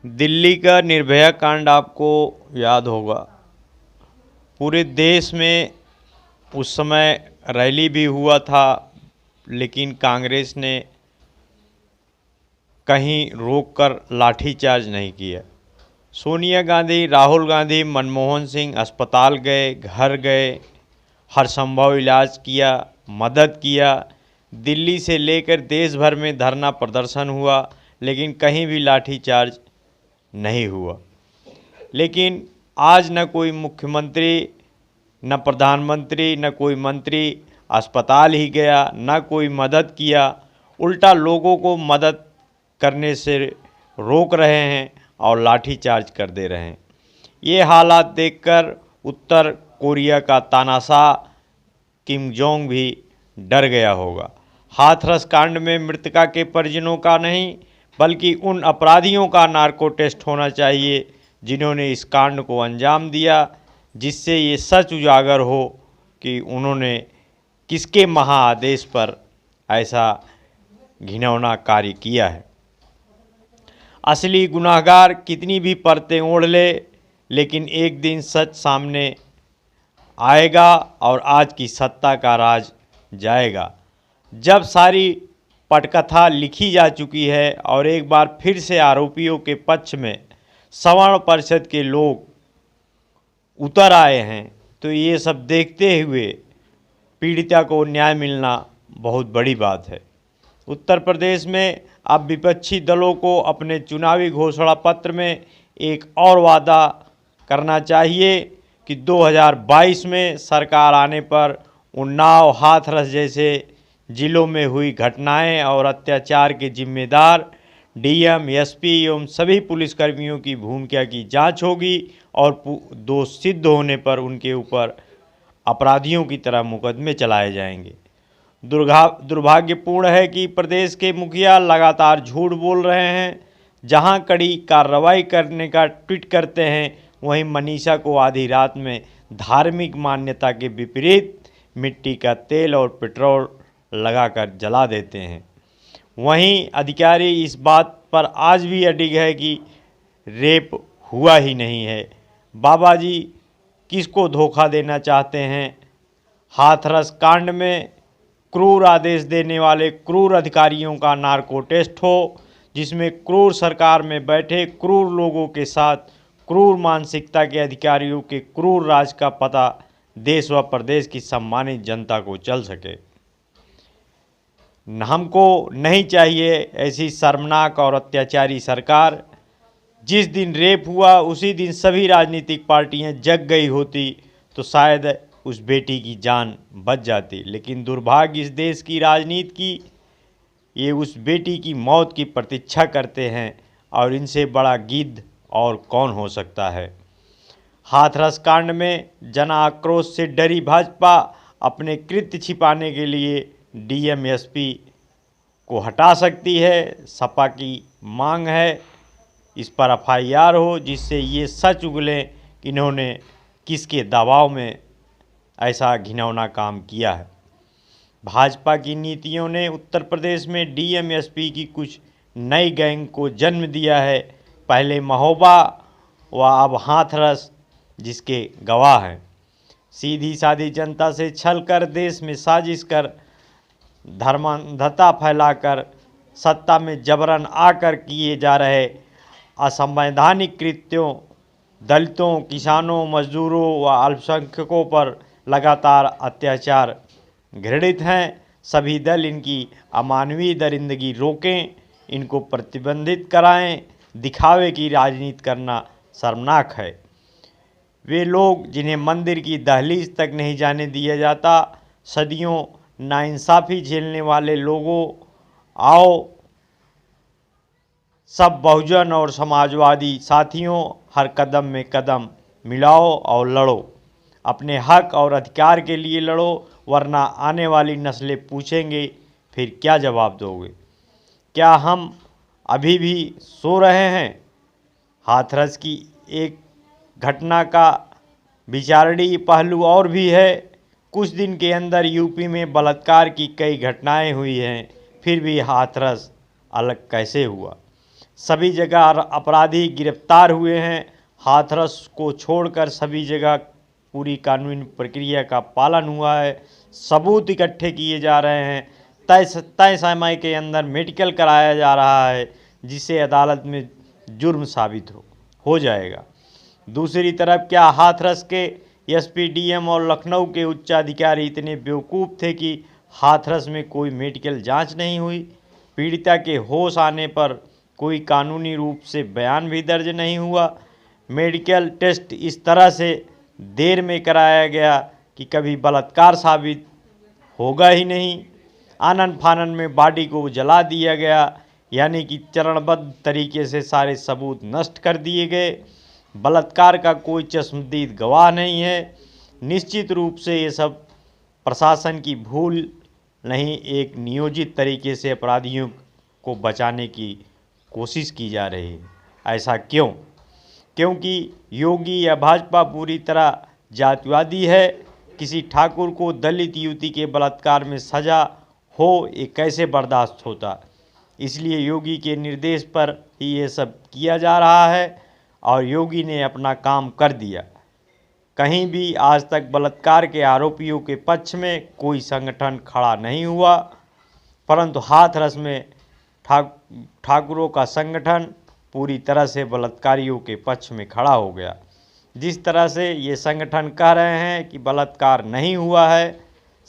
दिल्ली का निर्भया कांड आपको याद होगा। पूरे देश में उस समय रैली भी हुआ था, लेकिन कांग्रेस ने कहीं रोककर लाठीचार्ज नहीं किया। सोनिया गांधी, राहुल गांधी, मनमोहन सिंह अस्पताल गए, घर गए, हर संभव इलाज किया, मदद किया। दिल्ली से लेकर देश भर में धरना प्रदर्शन हुआ, लेकिन कहीं भी लाठीचार्ज नहीं हुआ। लेकिन आज न कोई मुख्यमंत्री, न प्रधानमंत्री, न कोई मंत्री अस्पताल ही गया, न कोई मदद किया। उल्टा लोगों को मदद करने से रोक रहे हैं और लाठीचार्ज कर दे रहे हैं। ये हालात देखकर उत्तर कोरिया का तानाशाह किम जोंग भी डर गया होगा। हाथरस कांड में मृतका के परिजनों का नहीं, बल्कि उन अपराधियों का नार्को टेस्ट होना चाहिए जिन्होंने इस कांड को अंजाम दिया, जिससे ये सच उजागर हो कि उन्होंने किसके महाआदेश पर ऐसा घिनौना कार्य किया है। असली गुनाहगार कितनी भी परतें ओढ़ ले, लेकिन एक दिन सच सामने आएगा और आज की सत्ता का राज जाएगा। जब सारी पटकथा लिखी जा चुकी है और एक बार फिर से आरोपियों के पक्ष में सवर्ण परिषद के लोग उतर आए हैं, तो ये सब देखते हुए पीड़िता को न्याय मिलना बहुत बड़ी बात है। उत्तर प्रदेश में अब विपक्षी दलों को अपने चुनावी घोषणा पत्र में एक और वादा करना चाहिए कि 2022 में सरकार आने पर उन्नाव, हाथरस जैसे जिलों में हुई घटनाएं और अत्याचार के जिम्मेदार डीएम, एसपी एवं सभी पुलिसकर्मियों की भूमिका की जांच होगी और दोष सिद्ध होने पर उनके ऊपर अपराधियों की तरह मुकदमे चलाए जाएंगे। दुर्भाग्यपूर्ण है कि प्रदेश के मुखिया लगातार झूठ बोल रहे हैं। जहां कड़ी कार्रवाई करने का ट्वीट करते हैं, वहीं मनीषा को आधी रात में धार्मिक मान्यता के विपरीत मिट्टी का तेल और पेट्रोल लगाकर जला देते हैं। वहीं अधिकारी इस बात पर आज भी अडिग है कि रेप हुआ ही नहीं है। बाबा जी किसको धोखा देना चाहते हैं? हाथरस कांड में क्रूर आदेश देने वाले क्रूर अधिकारियों का नार्को टेस्ट हो, जिसमें क्रूर सरकार में बैठे क्रूर लोगों के साथ क्रूर मानसिकता के अधिकारियों के क्रूर राज का पता देश व प्रदेश की सम्मानित जनता को चल सके। हमको नहीं चाहिए ऐसी शर्मनाक और अत्याचारी सरकार। जिस दिन रेप हुआ उसी दिन सभी राजनीतिक पार्टियां जग गई होती तो शायद उस बेटी की जान बच जाती, लेकिन दुर्भाग्य इस देश की राजनीति की, ये उस बेटी की मौत की प्रतीक्षा करते हैं और इनसे बड़ा गिद्ध और कौन हो सकता है। हाथरस कांड में जन आक्रोश से डरी भाजपा अपने कृत्य छिपाने के लिए डीएम, एसपी को हटा सकती है। सपा की मांग है इस पर एफआईआर हो, जिससे ये सच उगले कि इन्होंने किसके दबाव में ऐसा घिनौना काम किया है। भाजपा की नीतियों ने उत्तर प्रदेश में डीएम, एसपी की कुछ नई गैंग को जन्म दिया है। पहले महोबा व अब हाथरस जिसके गवाह हैं। सीधी सादी जनता से छल कर, देश में साजिश कर, धर्मांधता फैलाकर सत्ता में जबरन आकर किए जा रहे असंवैधानिक कृत्यों दलितों, किसानों, मजदूरों व अल्पसंख्यकों पर लगातार अत्याचार घृणित हैं। सभी दल इनकी अमानवीय दरिंदगी रोकें, इनको प्रतिबंधित कराएं। दिखावे की राजनीति करना शर्मनाक है। वे लोग जिन्हें मंदिर की दहलीज तक नहीं जाने दिया जाता, सदियों नाइंसाफ़ी झेलने वाले लोगों, आओ सब बहुजन और समाजवादी साथियों, हर कदम में कदम मिलाओ और लड़ो। अपने हक और अधिकार के लिए लड़ो, वरना आने वाली नस्लें पूछेंगे फिर क्या जवाब दोगे? क्या हम अभी भी सो रहे हैं? हाथरस की एक घटना का विचारणीय पहलू और भी है। कुछ दिन के अंदर यूपी में बलात्कार की कई घटनाएं हुई हैं, फिर भी हाथरस अलग कैसे हुआ? सभी जगह अपराधी गिरफ्तार हुए हैं। हाथरस को छोड़कर सभी जगह पूरी कानूनी प्रक्रिया का पालन हुआ है। सबूत इकट्ठे किए जा रहे हैं। तय समय के अंदर मेडिकल कराया जा रहा है, जिससे अदालत में जुर्म साबित हो जाएगा। दूसरी तरफ क्या हाथरस के एसपी, डीएम और लखनऊ के उच्चाधिकारी इतने बेवकूफ़ थे कि हाथरस में कोई मेडिकल जांच नहीं हुई? पीड़िता के होश आने पर कोई कानूनी रूप से बयान भी दर्ज नहीं हुआ। मेडिकल टेस्ट इस तरह से देर में कराया गया कि कभी बलात्कार साबित होगा ही नहीं। आनन फानन में बॉडी को जला दिया गया, यानी कि चरणबद्ध तरीके से सारे सबूत नष्ट कर दिए गए। बलात्कार का कोई चश्मदीद गवाह नहीं है। निश्चित रूप से ये सब प्रशासन की भूल नहीं, एक नियोजित तरीके से अपराधियों को बचाने की कोशिश की जा रही है। ऐसा क्यों? क्योंकि योगी या भाजपा पूरी तरह जातिवादी है। किसी ठाकुर को दलित युवती के बलात्कार में सजा हो, ये कैसे बर्दाश्त होता? इसलिए योगी के निर्देश पर ही ये सब किया जा रहा है और योगी ने अपना काम कर दिया। कहीं भी आज तक बलात्कार के आरोपियों के पक्ष में कोई संगठन खड़ा नहीं हुआ, परंतु हाथरस में ठाकुरों का संगठन पूरी तरह से बलात्कारियों के पक्ष में खड़ा हो गया। जिस तरह से ये संगठन कह रहे हैं कि बलात्कार नहीं हुआ है,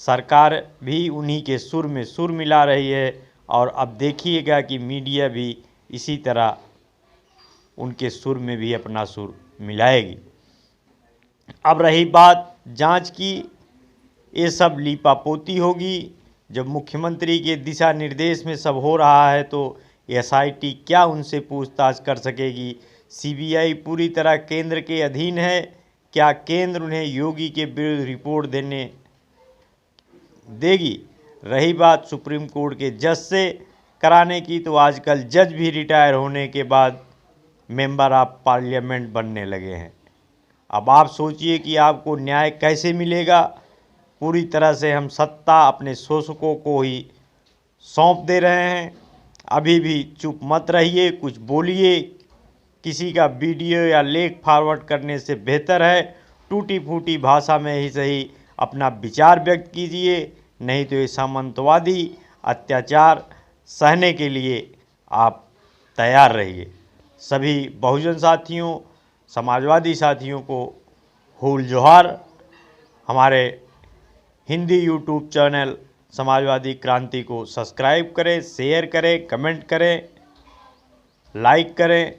सरकार भी उन्हीं के सुर में सुर मिला रही है और अब देखिएगा कि मीडिया भी इसी तरह उनके सुर में भी अपना सुर मिलाएगी। अब रही बात जांच की, ये सब लीपापोती होगी। जब मुख्यमंत्री के दिशा निर्देश में सब हो रहा है तो एसआईटी क्या उनसे पूछताछ कर सकेगी? सीबीआई पूरी तरह केंद्र के अधीन है। क्या केंद्र उन्हें योगी के विरुद्ध रिपोर्ट देगी? रही बात सुप्रीम कोर्ट के जज से कराने की, तो आजकल जज भी रिटायर होने के बाद मेंबर ऑफ पार्लियामेंट बनने लगे हैं। अब आप सोचिए कि आपको न्याय कैसे मिलेगा। पूरी तरह से हम सत्ता अपने शोषकों को ही सौंप दे रहे हैं। अभी भी चुप मत रहिए, कुछ बोलिए। किसी का वीडियो या लेख फॉरवर्ड करने से बेहतर है टूटी फूटी भाषा में ही सही अपना विचार व्यक्त कीजिए, नहीं तो ये सामंतवादी अत्याचार सहने के लिए आप तैयार रहिए। सभी बहुजन साथियों, समाजवादी साथियों को हुल जोहार। हमारे हिंदी यूट्यूब चैनल समाजवादी क्रांति को सब्सक्राइब करें, शेयर करें, कमेंट करें, लाइक करें।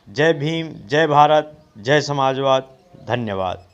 जय भीम, जय भारत, जय समाजवाद। धन्यवाद।